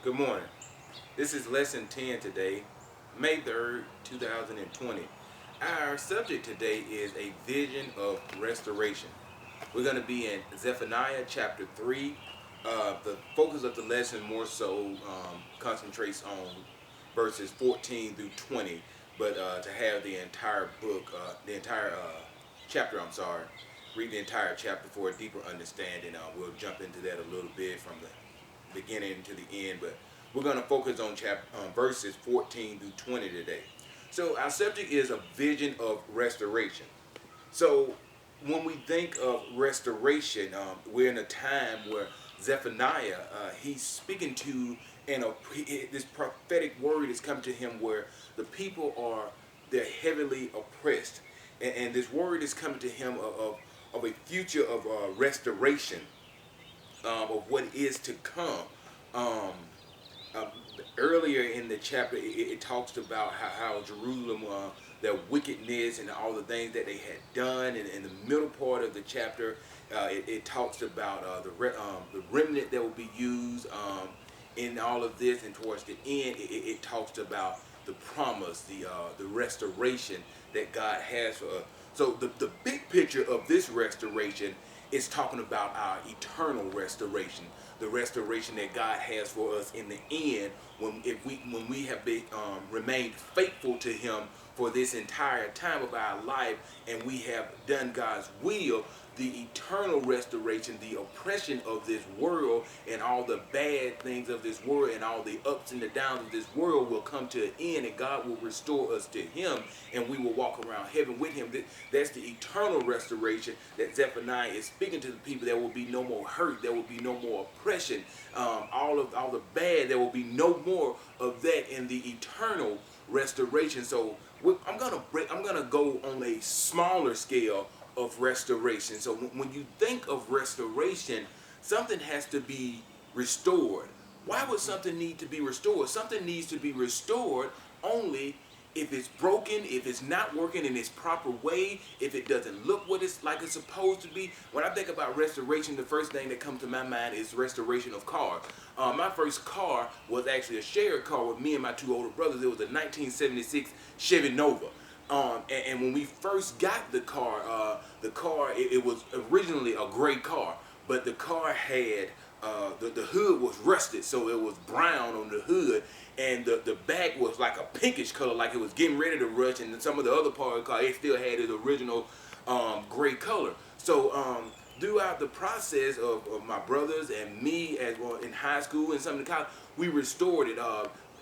Good morning. This is lesson 10 today, May 3rd, 2020. Our subject today is a vision of restoration. We're going to be in Zephaniah chapter 3. The focus of the lesson more so concentrates on verses 14 through 20, but to have the entire book, the entire chapter, read the entire chapter for a deeper understanding. We'll jump into that a little bit from the beginning to the end, but we're going to focus on verses 14 through 20 today. So our subject is a vision of restoration. So when we think of restoration, we're in a time where Zephaniah, he's speaking to, and this prophetic word is coming to him where the people they're heavily oppressed. And this word is coming to him of a future of restoration, of what is to come. Um, uh, Earlier in the chapter, it talks about how Jerusalem, their wickedness and all the things that they had done. And in the middle part of the chapter, it talks about the remnant that will be used in all of this. And towards the end, it talks about the promise, the restoration that God has for us. So the big picture of this restoration is talking about our eternal restoration, the restoration that God has for us in the end when we have been remained faithful to Him for this entire time of our life, and we have done God's will. The eternal restoration, the oppression of this world and all the bad things of this world and all the ups and the downs of this world will come to an end, and God will restore us to Him, and we will walk around heaven with Him. That's the eternal restoration that Zephaniah is speaking to the people. There will be no more hurt. There will be no more oppression. All the bad. There will be no more of that in the eternal restoration. So I'm gonna go on a smaller scale of restoration. So when you think of restoration, something has to be restored. Why would something need to be restored? Something needs to be restored only if it's broken, if it's not working in its proper way, if it doesn't look what it's like it's supposed to be. When I think about restoration, the first thing that comes to my mind is restoration of cars. My first car was actually a shared car with me and my two older brothers. It was a 1976 Chevy Nova. And when we first got the car, it was originally a gray car, but the car had the hood was rusted, so it was brown on the hood, and the back was like a pinkish color, like it was getting ready to rust. And some of the other part of the car, it still had its original gray color. So throughout the process of my brothers and me as well in high school and some of the college, we restored it.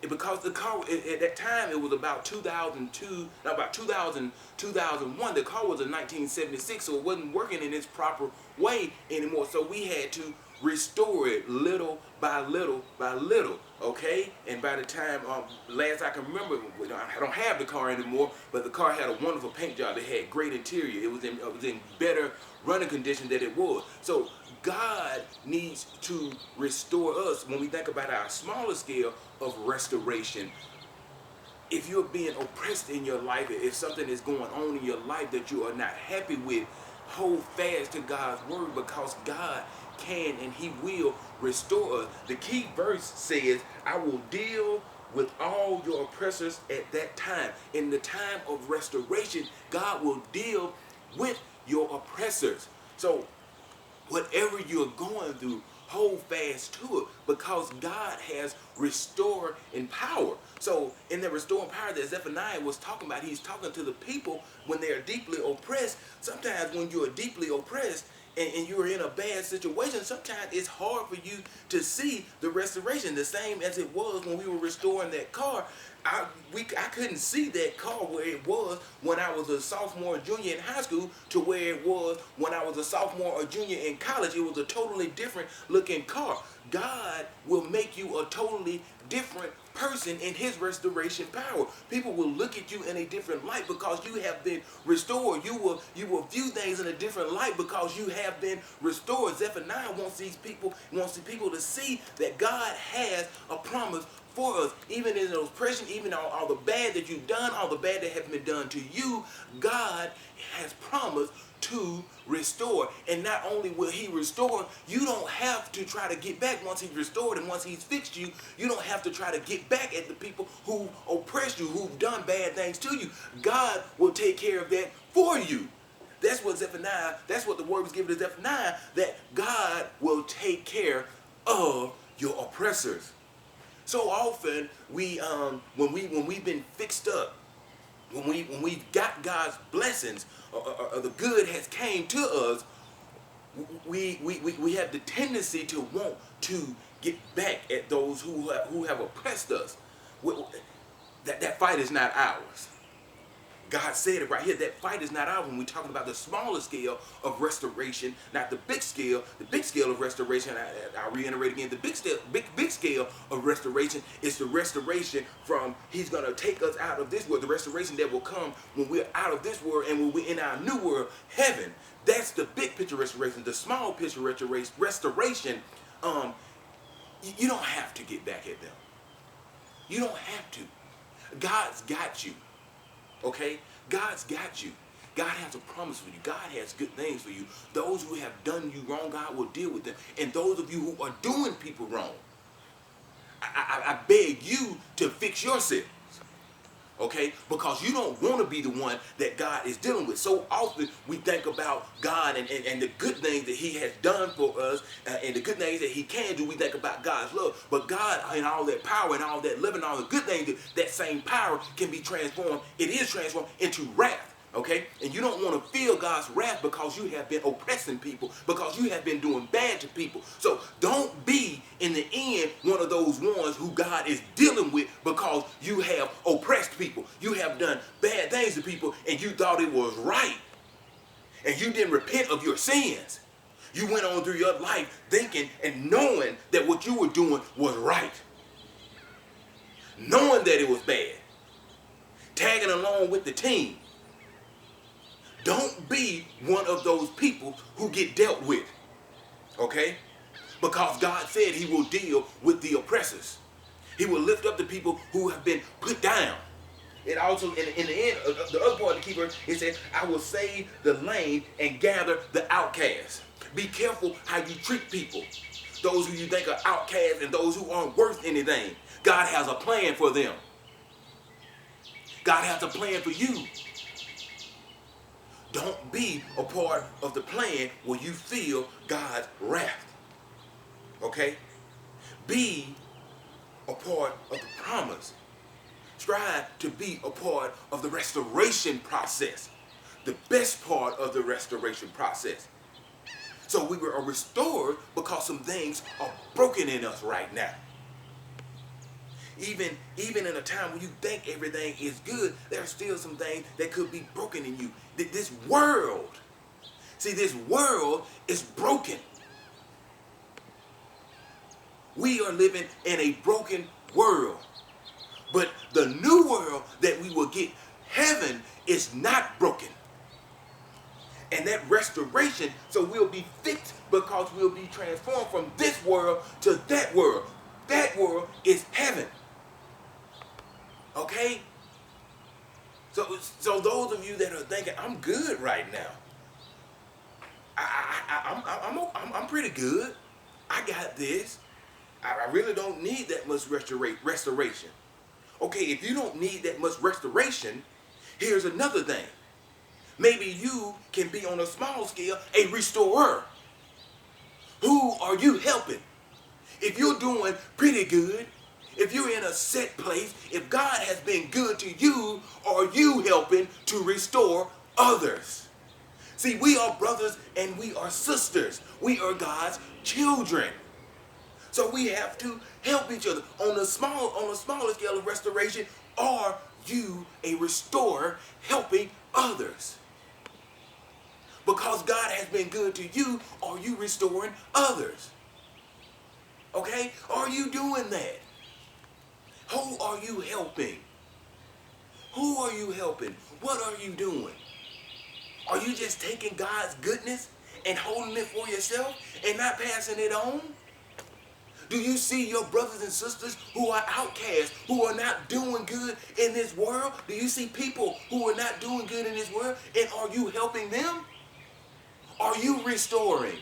Because the car at that time, it was about 2002, no, about 2000, 2001. The car was a 1976, so it wasn't working in its proper way anymore. So we had to restore it little by little by little. Okay, and by the time last I can remember, I don't have the car anymore, but the car had a wonderful paint job. It had great interior. It was in better running condition than it was. So God needs to restore us. When we think about our smaller scale of restoration, if you're being oppressed in your life, if something is going on in your life that you are not happy with, hold fast to God's word, because God can and He will restore us. The key verse says, I will deal with all your oppressors at that time. In the time of restoration, God will deal with your oppressors. So whatever you're going through, hold fast to it, because God has restored in power. So in the restoring power that Zephaniah was talking about, he's talking to the people when they are deeply oppressed. Sometimes when you are deeply oppressed and you're in a bad situation, sometimes it's hard for you to see the restoration, the same as it was when we were restoring that car. I couldn't see that car where it was when I was a sophomore or junior in high school to where it was when I was a sophomore or junior in college. It was a totally different looking car. God will make you a totally different person in His restoration power. People will look at you in a different light because you have been restored. You will view things in a different light because you have been restored. Zephaniah wants the people to see that God has a promise for us. Even in those oppression, even all the bad that you've done, all the bad that has been done to you, God has promised to restore. And not only will he restore, you don't have to try to get back once he's restored and once he's fixed you. You don't have to try to get back at the people who oppressed you, who've done bad things to you. God will take care of that for you. That's what Zephaniah, that's what the word was given to Zephaniah, that God will take care of your oppressors. So often when we've been fixed up, when we've got God's blessings, or the good has came to us, we have the tendency to want to get back at those who have oppressed us. That fight is not ours. God said it right here. That fight is not ours when we're talking about the smaller scale of restoration, not the big scale. The big scale of restoration, I'll reiterate again, the big scale of restoration is the restoration from he's going to take us out of this world, the restoration that will come when we're out of this world and when we're in our new world, heaven. That's the big picture restoration. The small picture restoration, you don't have to get back at them. You don't have to. God's got you. Okay? God's got you. God has a promise for you. God has good things for you. Those who have done you wrong, God will deal with them. And those of you who are doing people wrong, I beg you to fix yourself. Okay? Because you don't want to be the one that God is dealing with. So often we think about God and the good things that he has done for us and the good things that he can do. We think about God's love. But God and all that power and all that love and all the good things, that same power can be transformed. It is transformed into wrath. Okay? And you don't want to feel God's wrath because you have been oppressing people, because you have been doing bad to people. So don't be, in the end, one of those ones who God is dealing with because you have oppressed people. You have done bad things to people and you thought it was right. And you didn't repent of your sins. You went on through your life thinking and knowing that what you were doing was right. Knowing that it was bad. Tagging along with the team. Don't be one of those people who get dealt with, okay? Because God said he will deal with the oppressors. He will lift up the people who have been put down. It also, in the end, the other part of the key verse, it says, I will save the lame and gather the outcasts. Be careful how you treat people. Those who you think are outcasts and those who aren't worth anything. God has a plan for them. God has a plan for you. Don't be a part of the plan where you feel God's wrath. Okay? Be a part of the promise. Strive to be a part of the restoration process. The best part of the restoration process. So we were restored because some things are broken in us right now. Even in a time when you think everything is good, there are still some things that could be broken in you. This world, see, this world is broken. We are living in a broken world. But the new world that we will get, heaven, is not broken. And that restoration, so we'll be fixed because we'll be transformed from this world to that world. That world is heaven. Okay? So those of you that are thinking, I'm good right now. I'm pretty good. I got this. I really don't need that much restoration. Okay, if you don't need that much restoration, here's another thing. Maybe you can be on a small scale a restorer. Who are you helping? If you're doing pretty good, if you're in a set place, if God has been good to you, are you helping to restore others? See, we are brothers and we are sisters. We are God's children. So we have to help each other. On a smaller scale of restoration, are you a restorer helping others? Because God has been good to you, are you restoring others? Okay? Are you doing that? Who are you helping? Who are you helping? What are you doing? Are you just taking God's goodness and holding it for yourself and not passing it on? Do you see your brothers and sisters who are outcasts, who are not doing good in this world? Do you see people who are not doing good in this world? And are you helping them? Are you restoring?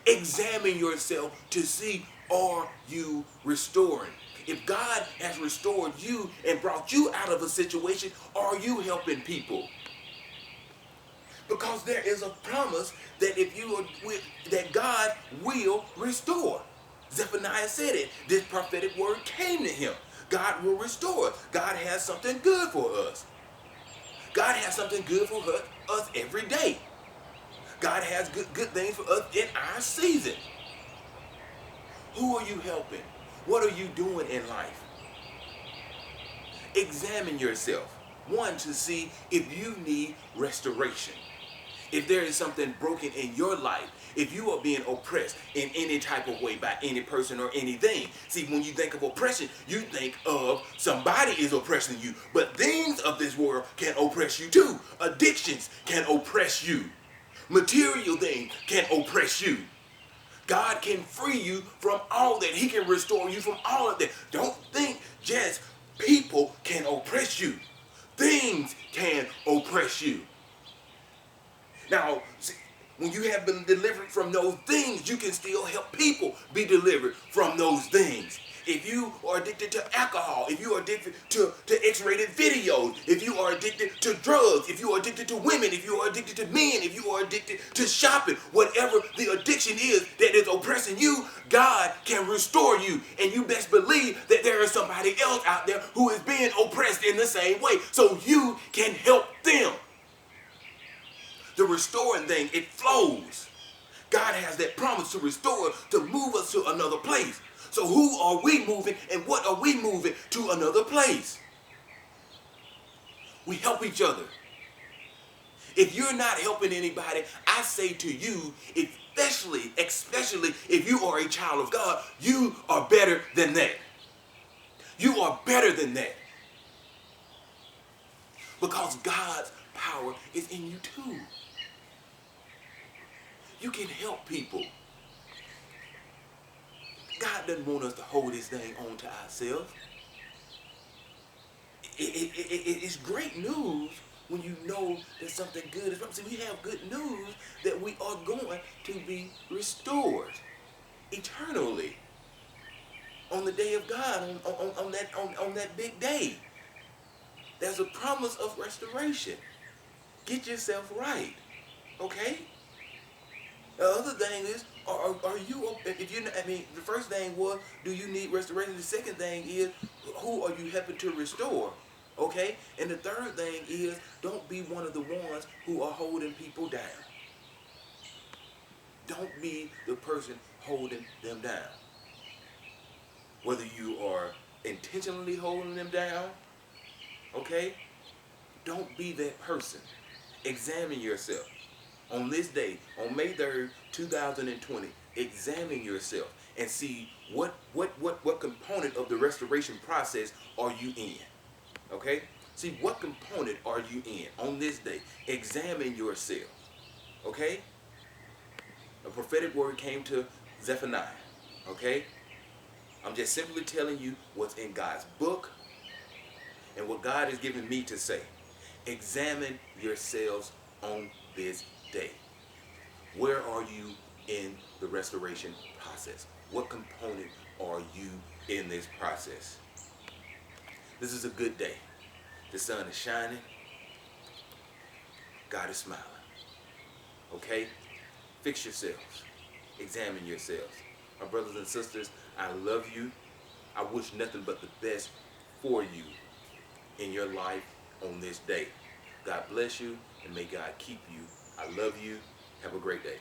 Examine yourself to see, are you restoring? If God has restored you and brought you out of a situation, are you helping people? Because there is a promise that if you are that God will restore. Zephaniah said it. This prophetic word came to him. God will restore. God has something good for us. God has something good for us every day. God has good things for us in our season. Who are you helping? What are you doing in life? Examine yourself. One, to see if you need restoration. If there is something broken in your life, if you are being oppressed in any type of way by any person or anything. See, when you think of oppression, you think of somebody is oppressing you. But things of this world can oppress you too. Addictions can oppress you. Material things can oppress you. God can free you from all that. He can restore you from all of that. Don't think just people can oppress you. Things can oppress you. Now, see, when you have been delivered from those things, you can still help people be delivered from those things. If you are addicted to alcohol, if you are addicted to X-rated videos, if you are addicted to drugs, if you are addicted to women, if you are addicted to men, if you are addicted to shopping, whatever the addiction is that is oppressing you, God can restore you. And you best believe that there is somebody else out there who is being oppressed in the same way. So you can help them. The restoring thing, it flows. God has that promise to restore, to move us to another place. So who are we moving and what are we moving to another place? We help each other. If you're not helping anybody, I say to you, especially if you are a child of God, you are better than that. You are better than that. Because God's power is in you too. You can help people. God doesn't want us to hold this thing on to ourselves. It's great news when you know that something good is wrong. See, we have good news that we are going to be restored eternally on the day of God, on that big day. There's a promise of restoration. Get yourself right, okay? The other thing is, are you, if you, I mean, the first thing was, do you need restoration? The second thing is, who are you helping to restore? Okay? And the third thing is, don't be one of the ones who are holding people down. Don't be the person holding them down. Whether you are intentionally holding them down, okay? Don't be that person. Examine yourself. On this day, on May 3rd, 2020, examine yourself and see what component of the restoration process are you in. Okay? See, what component are you in on this day? Examine yourself. Okay? A prophetic word came to Zephaniah. Okay? I'm just simply telling you what's in God's book and what God has given me to say. Examine yourselves on this day. Where are you in the restoration process? What component are you in this process? This is a good day. The sun is shining. God is smiling. Okay? Fix yourselves. Examine yourselves. My brothers and sisters, I love you. I wish nothing but the best for you in your life on this day. God bless you and may God keep you. I love you. Have a great day.